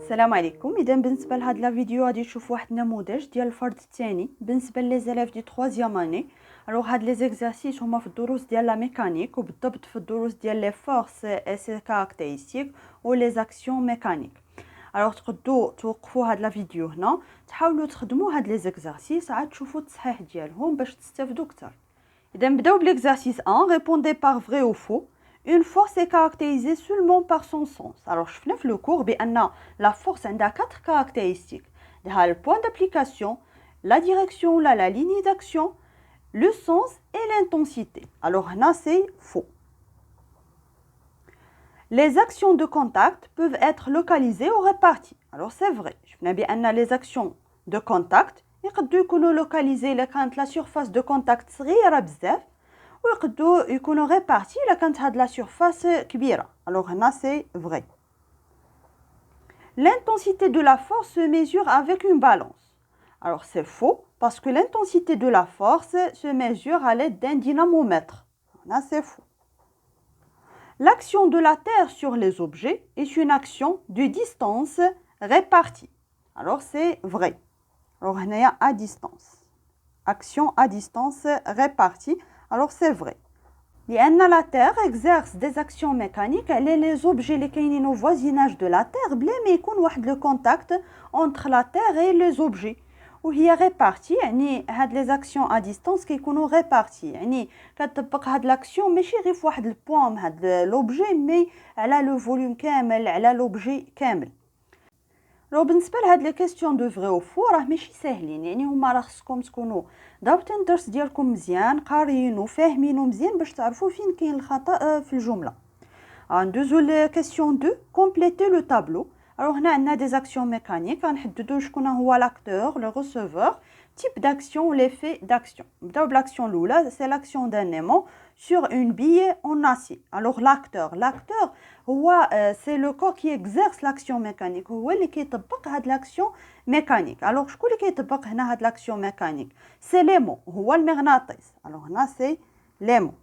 السلام عليكم. اذا بالنسبه لهاد لا فيديو غادي تشوفوا واحد النموذج ديال الفرد الثاني بالنسبه لي زيلاف دي 3 اني. الوغ هاد لي زيكزارسيس هما في الدروس ديال لا ميكانيك وبالضبط في الدروس ديال لي فورس اي سي كاركتيرستيك و لي زاكسيون ميكانيك. الوغ تقدروا توقفوا هاد لا فيديو هنا، تحاولوا تخدموا هاد لي زيكزارسيس عاد تشوفوا التصحيح ديالهم باش تستافدوا اكثر. اذا نبداو بليكزارسيس 1. répondez par vrai ou faux. Une force est caractérisée seulement par son sens. Alors, je fais le cours, la force a 4 caractéristiques. Le point d'application, la direction, la ligne d'action, le sens et l'intensité. Alors, là, c'est faux. Les actions de contact peuvent être localisées ou réparties. Alors, c'est vrai. Je fais bien les actions de contact. يقدروا يكونوا localisées إلا كانت la surface de contact صغيرة بزاف. ويقدروا يكونوا ريبارتي الا كانت هاد لا سيرفاس كبيره. الوغ هنا سي فري. L'intensité de la force se mesure avec une balance. Alors c'est faux parce que l'intensité de la force se mesure à l'aide d'un dynamomètre. Là c'est faux. L'action de la Terre sur les objets est une action de distance répartie. Alors c'est vrai. Alors on est à distance. Action à distance répartie. Alors c'est vrai. لأن la Terre exerce des actions mécaniques على les objets اللي كاينين au voisinage de la Terre بلا ما يكون واحد le contact entre la Terre et les objets. وهي répartie يعني هاد les actions à distance كيكونوا réparties يعني كتطبق هاد l'action ماشي غير في واحد البوان هاد l'objet مي على لو فوليوم كامل على l'objet كامل. لو بالنسبه لهاد لي كيسيون دو فري او فو راه ماشي ساهلين، يعني هما راه خصكم تكونوا ضابطين الدرس ديالكم مزيان قاريين وفاهمينو مزيان باش تعرفوا فين كاين الخطا في الجمله. ندوزو لي كيسيون 2. كومبليتي لو طابلو. الوغ هنا عندنا دي زاكسيون ميكانيك غنحددوا شكون هو لاكتور لو ريسيفور type d'action ou l'effet d'action. L'action l'oula, c'est l'action d'un aimant sur une bille en acier. Alors l'acteur, c'est le corps qui exerce l'action mécanique. هو اللي كيطبق هاد l'action mécanique. Alors شكون اللي كيطبق هنا هاد l'action mécanique? C'est l'aimant, هو المغناطيس. Alors هنا c'est l'aimant.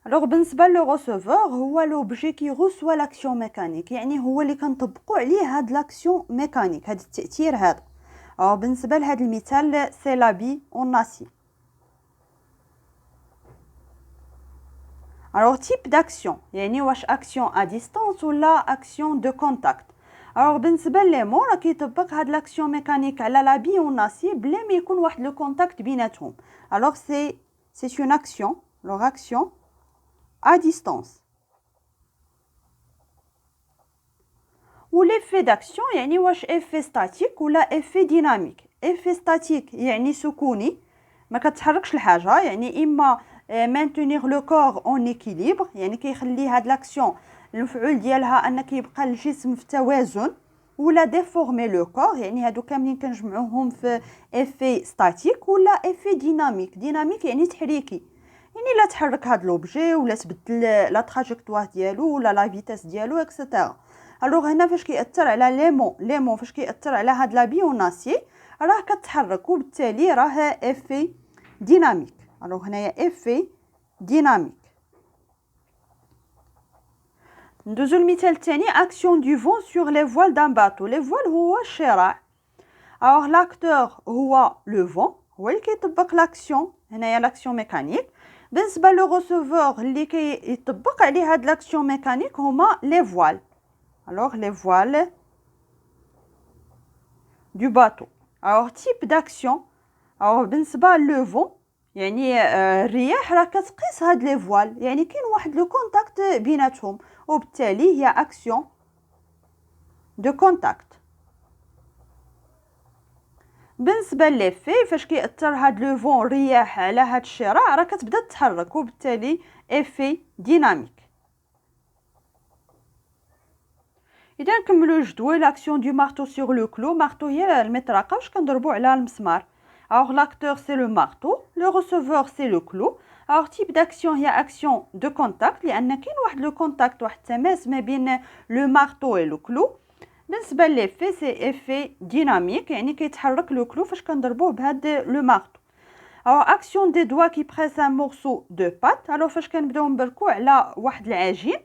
Alors بالنسبه لو receveur هو l'objet qui reçoit l'action mécanique. يعني هو اللي كنطبقوا عليه هاد l'action mécanique، هاد التأثير هذا. Alors بالنسبه لهذا المثال سي لابي اون اسي. Alors type d'action يعني واش action à distance ولا action de contact. Alors بالنسبه ليمون راه كيطبق هاد l'action mécanique على لابي اون اسي بلا ما يكون واحد لو كونتاكت بيناتهم. Alors c'est une action, leur action à distance. و l'effet d'action يعني واش effet statique ولا effet dynamique. effet statique يعني سكوني ما كتحركش الحاجه، يعني اما maintenir le corps en équilibre يعني كيخلي هاد لاكسيون المفعول ديالها ان كيبقى الجسم في توازن، ولا déformer le corps يعني هادو كاملين كنجمعوهم في effet statique ولا effet dynamique. dynamique يعني تحريكي، يعني لا تحرك هاد لوبجي ولا تبدل لا تراجيكتوار ديالو ولا لا فيتاس ديالو اكسيتيرا. الوغ هنا فاش كيأثر على ليمون فاش كيأثر على هاد لا بيوناسي راه كتحرك وبالتالي راه افي ديناميك. الوغ هنايا افي ديناميك. ندوزو المثال الثاني اكسيون دو فون سور لي فوال دان باتو. لي فوال هو الشراع. الوغ لاكتور هو لو فون، هو اللي كيطبق لاكسيون هنايا لاكسيون ميكانيك. بالنسبه لو ريسيفور اللي كيطبق عليه هاد لاكسيون ميكانيك هما لي فوال. Alors les voiles du bateau. Alors type d'action. Alors بالنسبه لو فون يعني الرياح راه كتقيس هاد لي فوال، يعني كاين واحد لو كونتاكت بيناتهم وبالتالي هي اكسيون دو كونتاكت. بالنسبه ليفي فاش كيأثر هاد لو فون الرياح على هاد الشراع راه كتبدا تتحرك وبالتالي افي ديناميك. إذا نكملو الجدول. لاكسيون دو مارتو سور لو كلو. مارتو هي المطرقه واش كنضربو على المسمار. Alors l'acteur c'est le marteau, le receveur c'est le clou. Alors type d'action هي action de contact لأن كاين واحد لو كونتاكت واحد التماس ما بين لو مارتو et le clou. بالنسبه ليفي سي افي ديناميك يعني كيتحرك لو كلو فاش كنضربوه بهاد لو مارتو. Alors action des doigts qui pressent un morceau de pâte. Alors فاش كنبداو نبركو على واحد العجين.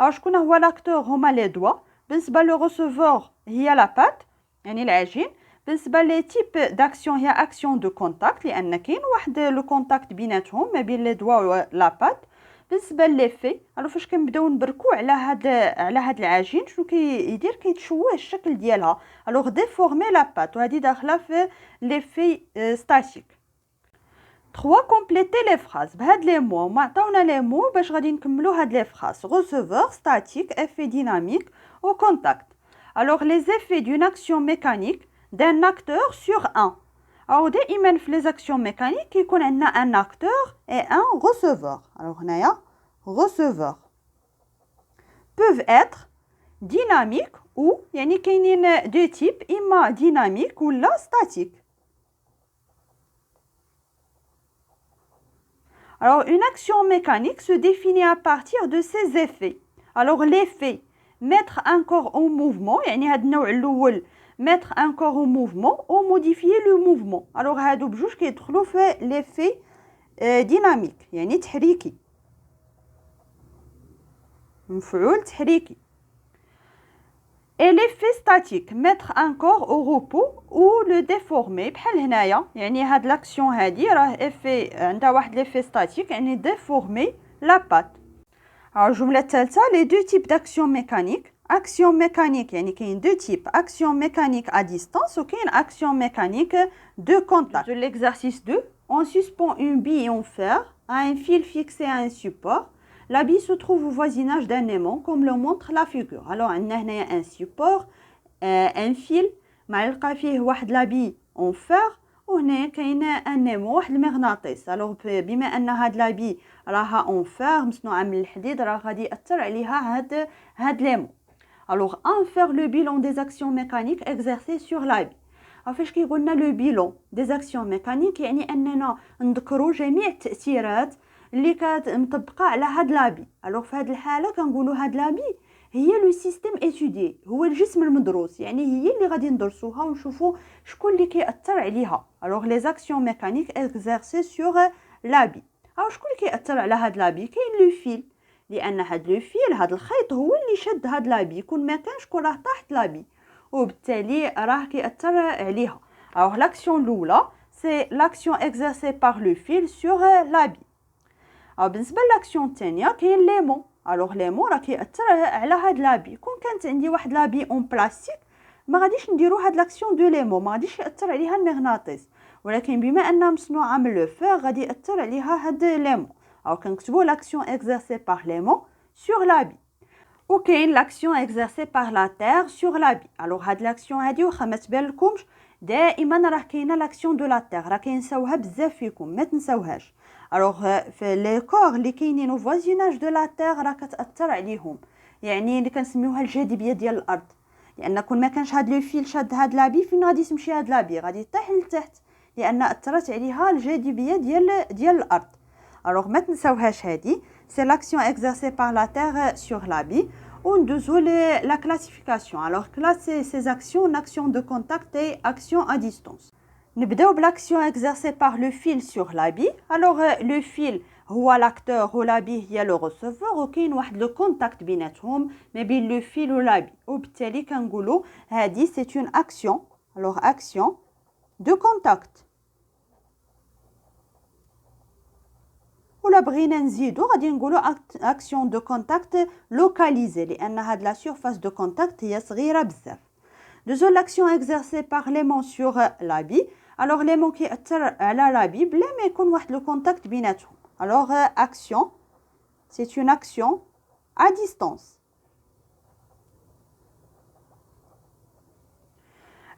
Alors شكون هو l'acteur هما لي doigts. بالنسبة للريسيفور هي لا بات يعني العجين. بالنسبة لي تيب داكسيون هي اكسيون دو كونتاكت لأن كاين واحد لو كونتاكت بيناتهم ما بين لي دوا و لا بات. بالنسبة ليفي الو فاش كنبداو نبركو على هاد العجين شنو كيدير كيتشوه الشكل ديالها الوغ ديفورمي لا بات وهذه داخله في ليفي ستاتيك. 3 كومبليتي لي فراز بهاد لي مو ما عطاونا لي مو باش غادي نكملو هاد لي فراز receveur statique effet dynamique au contact. alors les effets d'une action mécanique d'un acteur sur un. alors دائما في les actions mécaniques كيكون عندنا un acteur et un receveur. alors هنايا receveur peuvent être dynamiques ou يعني كاينين deux types اما dynamique ولا statique. Alors, une action mécanique se définit à partir de ses effets. Alors, l'effet, mettre un corps en mouvement, يعني هاد النوع الأول mettre un corps en mouvement ou modifier le mouvement. Alors, هادو بجوج كيدخلوا في l'effet dynamique, يعني تحريكي. مفعول تحريكي. Et l'effet statique, mettre un corps au repos ou le déformer بحال هنايا يعني هاد لاكسيون هادي راه effet عندها واحد l'effet statique يعني déformer la pâte. alors الجملة الثالثة les deux types d'action mécanique. action mécanique يعني كاين deux types action mécanique à distance وكاين action mécanique de contact. de l'exercice 2 on suspend une bille en fer à un fil fixé à un support. La bille se trouve au voisinage d'un aimant comme le montre la figure. alors عندنا هنايا un support un fil معلقه فيه واحد لا بي en fer وهنا كاين ان aimant واحد المغناطيس. alors بما ان هاد لا بي راها en fer مصنوعه من الحديد راه غادي ياثر عليها هاد ليمون. alors en faire le bilan des actions mécaniques exercées sur la bille. فاش كيقولنا لو بيلون دي زاكسيون ميكانيك يعني اننا نذكروا جميع التاثيرات اللي كانت مطبقه على هاد لابي. الوغ في هاد الحاله كنقولوا هاد لابي هي لو سيستيم ايتودي هو الجسم المدروس يعني هي اللي غادي ندرسوها ونشوفوا شكون اللي كيأثر عليها. الوغ لي زاكسيون ميكانيك اكزيرسي سور لابي. او شكون اللي كيأثر على هاد لابي؟ كاين لو فيل لان هاد لو فيل هاد الخيط هو اللي شد هاد لابي كون ما كانش كون راه طاحت لابي وبالتالي راه كيأثر عليها. الوغ لاكسيون الاولى سي لاكسيون اكزيرسي بار لو فيل سور لابي. بالنسبه للاكسيون الثانيه كاين ليمون. الوغ ليمون راه كيأثر على هاد لابي كون كانت عندي واحد لابي اون بلاستيك ما غاديش نديرو هاد لاكسيون دو ليمون ما غاديش يأثر عليها المغناطيس ولكن بما انها مصنوعه من لو فير غادي يأثر عليها هاد ليمون. او كنكتبوا لاكسيون اكزيرسي بار ليمون سور لابي. وكاين لاكسيون اكزيرسي بار لا تير سور لابي. الوغ هاد لاكسيون هادي واخا ما تبان لكمش دائما راه كاينه لاكسيون دو لا تير راه كينساوها بزاف فيكم ما تنساوهاش. الوغ في لي كور اللي كاينين او فوازيناج دو لا تير راه كتاثر عليهم يعني اللي كنسميوها الجاذبيه ديال الارض لان كون ما كانش هاد لو فيل شاد هاد لابي فين غادي تمشي هاد لابي غادي طيح لتحت لان اثرت عليها الجاذبيه ديال الارض. الوغ ما تنساوهاش هادي سي لاكسيون اكزيرسي بار لا تير سور لابي. وندوزو la classification. alors classer ces actions en action de contact et action à distance. نبداو بالاكسيون exercée par le fil sur l'habit. alors le fil هو l'acteur والhabit هي le receveur وكاين واحد لو كونتاكت بيناتهم ما بين لو فيل والhabit وبالتالي كنقولوا هذه c'est une action. alors action de contact. ولا بغينا نزيدو غادي نقولوا اكسيون دو كونتاكت لوكاليزي لان هاد لا سيرفاس دو كونتاكت هي صغيره بزاف. دوزو لاكسيون اكزيرسي بار ليمون سور لابي. الوغ ليمون كيأثر على لابي بلا ما يكون واحد لو كونتاكت بيناتهم. الوغ اكسيون سي اون اكسيون ا ديستانس.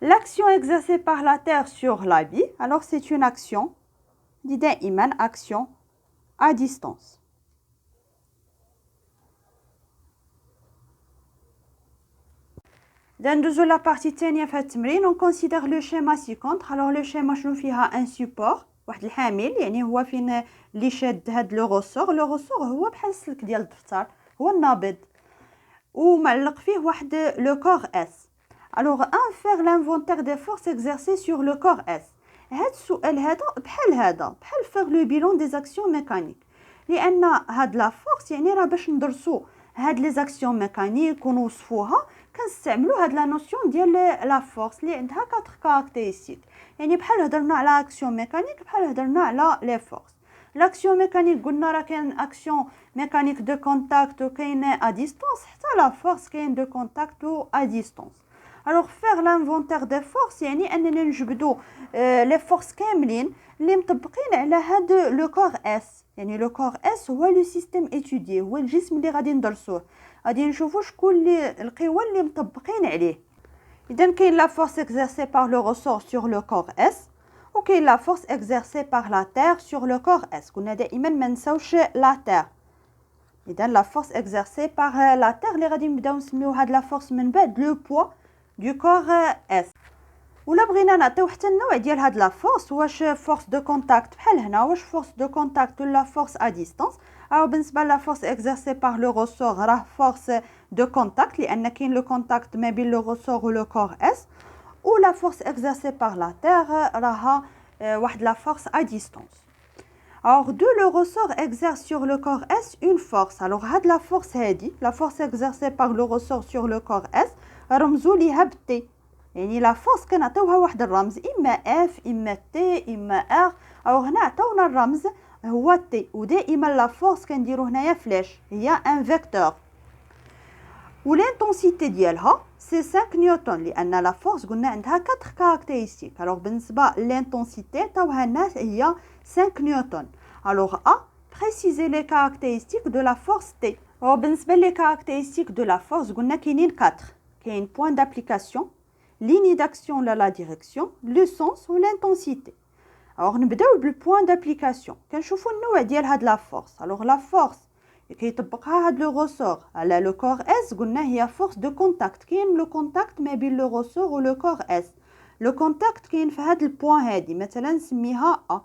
لاكسيون اكزيرسي بار لا تير سور لابي. الوغ سي اون اكسيون دي دائما اكسيون à distance. ندوزو لا بارتي الثانيه في هذا التمرين. on considère le schéma ci-contre. alors le schéma شنو فيها un support واحد الحامل يعني هو فين اللي شاد هاد لو غوسور. لو غوسور هو بحال السلك ديال الدفتر هو النابض ومعلق فيه واحد لو كور اس. alors un faire l'inventaire des forces exercées sur le corps S. هاد السؤال هذا بحال فيغ لو بيلون دي زاكسيون ميكانيك لان هاد لا فورس يعني راه باش ندرسو هاد لي زاكسيون ميكانيك ونوصفوها كنستعملوا هاد لا نوسيون ديال لا فورس اللي عندها 4 كاركتيرستيك. يعني بحال هضرنا على اكسيون ميكانيك بحال هضرنا على لي فورس. لاكسيون ميكانيك قلنا راه كاين اكسيون ميكانيك دو كونتاكت وكاين ا ديستانس، حتى لا فورس كاين دو كونتاكت و ا ديستانس. الوغ فيغ لانفونتير دي فورس يعني اننا نجبدوا لي فورس كاملين اللي مطبقين على هاد لو كور اس. يعني لو كور اس هو لو سيستيم اتودي، هو الجسم اللي غادي ندرسوه، غادي نشوفوا شكون اللي القوى اللي مطبقين عليه. اذا كاين لا فورس اكزercée par le ressort sur le corps S وكاين لا فورس exercée par la terre sur le corps S. قلنا دائما ما نساوش لا تير. اذا لا فورس exercée par la terre اللي غادي نبداو نسميو هاد لا فورس من بعد لو بوا دو كور اس. ولا بغينا نعطيو حتى النوع ديال هاد لا فورس، واش فورس دو كونتاكت بحال هنا، واش فورس دو كونتاكت ولا فورس ا ديستانس. او بالنسبه لا فورس exercée par le ressort راه فورس دو كونتاكت لان كاين لو كونتاكت ما بين لو ressort و لو كور اس. ou la force exercée par la terre راها واحد la force à distance. Alors de le ressort exerce sur le corps S une force. Alors هاد la force هادي la force exercée par le ressort sur le corps S رمزوا ليها ب T. يعني la force كنعطيوها واحد الرمز اما F اما T اما R. alors هنا عطاونا الرمز هو T ودائما la force كنديرو هنايا فلاش هي ان فيكتور. والانتونسيتي ديالها سي 5 نيوتن لان لا فورس قلنا عندها 4 كاركتيرستيك. الوغ بالنسبه للانتونسيتي عطاوها لنا هي 5 نيوتن. الوغ ا بريسيزي لي كاركتيرستيك دو لا فورس تي. وبالنسبه لي كاركتيرستيك دو لا فورس قلنا كاينين 4. كاين بوين دابليكاسيون، ليني داكسيون لا لا ديريكسيون، لو سونس و لانتونسيتي. الوغ نبداو بالبوين دابليكاسيون. كنشوفوا النوع ديال هاد لا فورس. الوغ لا فورس كيطبقها هاد لو رسور على لو كور اس قلنا هي فورس دو كونتاكت. كاين لو كونتاكت ما بين لو رسور و لو كور اس. لو كونتاكت كاين في هاد البوين هادي مثلا نسميها ا.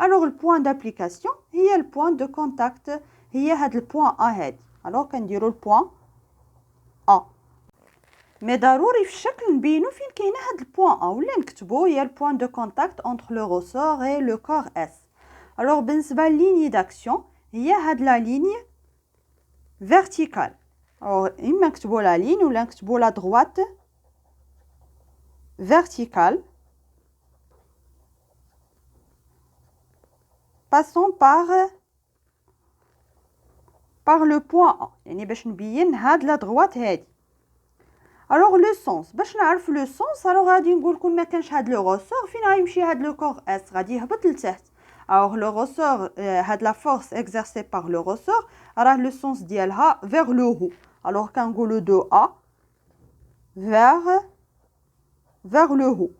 الوغ البوين دابليكاسيون هي البوين دو كونتاكت هي هاد البوين ا هادي. الوغ كنديرو البوين ا. مي ضروري في الشكل نبينو فين كاينه هاد البوين ا ولا نكتبو هي البوين دو كونتاكت انتر لو رسور اي لو كور اس. الوغ بالنسبه لليني داكسيون هي هاد لا ليني verticale. Alors, إما نكتبو لا لين ولا نكتبو لا droite verticale passant par le point A. يعني باش نبين هاد لا droite هادي. alors le sens باش نعرف لو سونس alors غادي نقول كون ما كانش هاد لو رسور فين غيمشي هاد لو كور اس غادي يهبط لتحت. alors le ressort هاد la force exercée par le ressort راه لو سونس ديالها vers le haut. alors كنقولوا دو A vers le haut.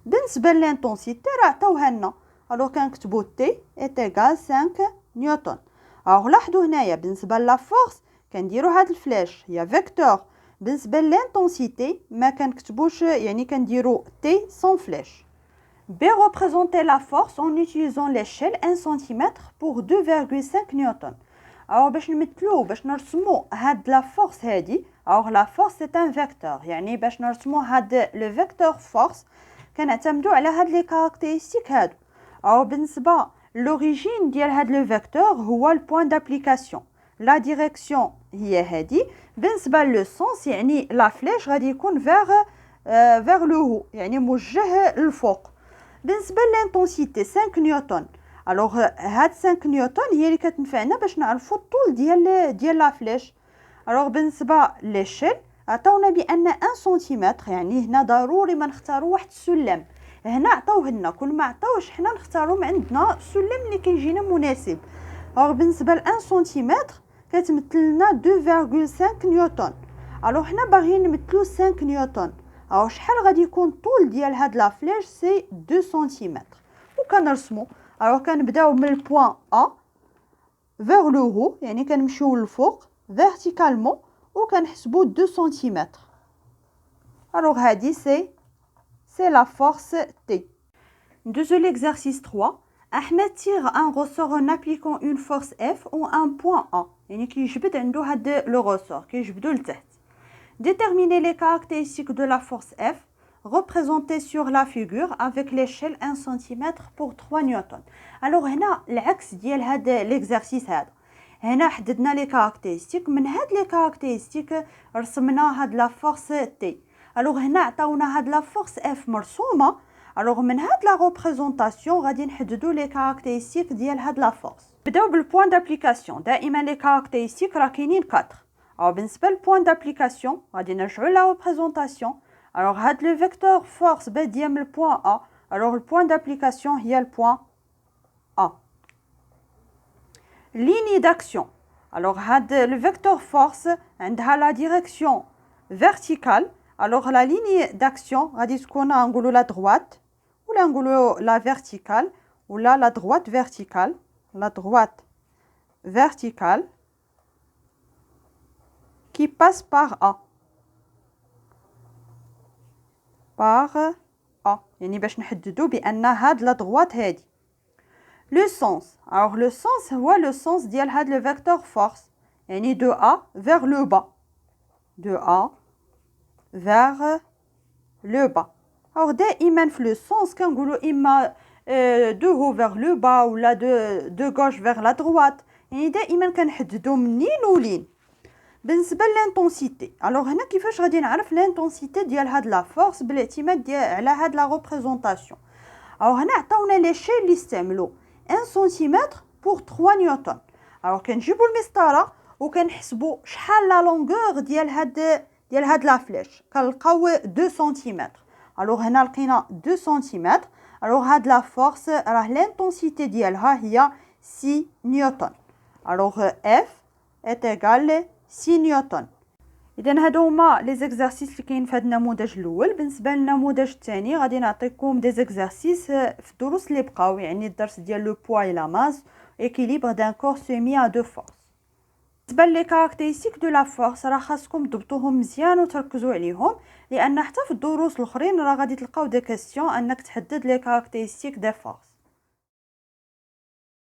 بالنسبه للانتونسيتي راه عطاوها لنا. alors كنكتبوا T est égal 5 نيوتن. alors لاحظوا هنايا بالنسبه لا فورس كنديروا هاد الفلاش هي فيكتور. بالنسبه للانتونسيتي ما كنكتبوش يعني كنديروا T sans flèche. B représenter la force en utilisant l'échelle 1 cm pour 2,5 نيوتن. alors باش نمثلو باش نرسمو هاد لا فورس هادي. alors la force c'est un vecteur يعني باش نرسمو هاد لو فيكتور فورس كنعتمدو على هاد لي كاركتيرستيك هادو. alors بالنسبه لوريجين ديال هاد لو فيكتور هو البوين دابليكاسيون. لا ديريكسيون هي هادي. بالنسبه لو سونس يعني لا فليش غادي يكون vers le haut يعني موجه للفوق. بالنسبه للانتونسيتي 5 نيوتن. الوغ هاد 5 نيوتن هي اللي كتنفعنا باش نعرفوا الطول ديال لا فليش. الوغ بالنسبه ليشيل عطاونا بان 1 سنتيمتر يعني هنا ضروري ما نختاروا واحد السلم. هنا عطاوه لنا كل ما عطاوش حنا نختاروا من عندنا السلم اللي كيجينا مناسب. الوغ بالنسبه ل 1 سنتيمتر كتمثل لنا 2,5 نيوتن. الوغ حنا باغيين نمثلوا 5 نيوتن. الوغ شحال غادي يكون الطول ديال هاد لا فليش سي 2 سنتيمتر وكنرسمو. الوغ كنبداو من البوين ا vers le haut يعني كنمشيو للفوق verticalement وكنحسبوا 2 سنتيمتر. الوغ هادي سي لا فورس تي. ندوزو l'exercice 3. Ahmed tire un ressort en appliquant une force F ou un point A. يعني كيجبد عنده هاد لو ressort كيجبدو لتحت. Déterminer les caractéristiques de la force F représentée sur la figure avec l'échelle 1 cm pour 3 نيوتن. alors هنا العكس ديال هاد l'exercice هذا. هنا حددنا لي كاركتيرستيك، من هاد لي كاركتيرستيك رسمنا هاد لا فورس تي. الوغ هنا عطاونا هاد لا فورس اف مرسومه. الوغ من هاد لا ريبريزونطاسيون غادي نحددو لي كاركتيرستيك ديال هاد لا فورس. نبداو بالبوين دابليكاسيون. دائما لي كاركتيرستيك راه كاينين 4. او بالنسبه للبوين دابليكاسيون غادي نرجعو لا ريبريزونطاسيون. الوغ هاد لو فيكتور فورس باديه من البوين ا. الوغ البوين دابليكاسيون هي البوين ا. ligne d'action. Alors, le vecteur force a la direction verticale. Alors, la ligne d'action, on a la droite, ou la verticale, ou là la droite verticale. La droite verticale qui passe par A. Par A. يعني باش نحددو بأن هاد la droite هادي. Le sens. Alors, le sens, c'est le sens ديال هاد le vecteur force. يعني de A vers le bas. De A vers le bas. Alors, دائما في le sens كنقولوا إما de haut vers le bas ou là de gauche vers la droite. يعني دائما كنحددو منين ولين. بالنسبة للانتونسيتي. alors هنا كيفاش غادي نعرف الانتونسيتي ديال هاد لا فورس بالاعتماد على هاد لا ريبريزونطاسيون. alors هنا عطاونا ليشيل اللي استعملوا 1 سنتيمتر pour 3 نيوتن. alors كنجيبوا المسطره وكنحسبوا شحال لا لونغور ديال هاد لا فليش. كنلقاو 2 سنتيمتر. alors هنا لقينا 2 سنتيمتر. alors هاد لا فورس راه الانتونسيتي ديالها هي 6 نيوتن. alors F est égal 6 نيوتن. اذا هادو هما لي زيكزارسيس اللي كاين في هذا النموذج الاول. بالنسبه للنموذج الثاني غادي نعطيكم دي زيكزارسيس في الدروس اللي بقاو، يعني الدرس ديال لو بوا اي لا ماس اكيليبر دان كور سيمي ا دو فورس. بالنسبه لي كاركتيرستيك دو لا فورس راه خاصكم تضبطوهم مزيان وتركزوا عليهم، لان حتى في الدروس الاخرين راه غادي تلقاو دي كيسيون انك تحدد لي كاركتيرستيك دي فورس.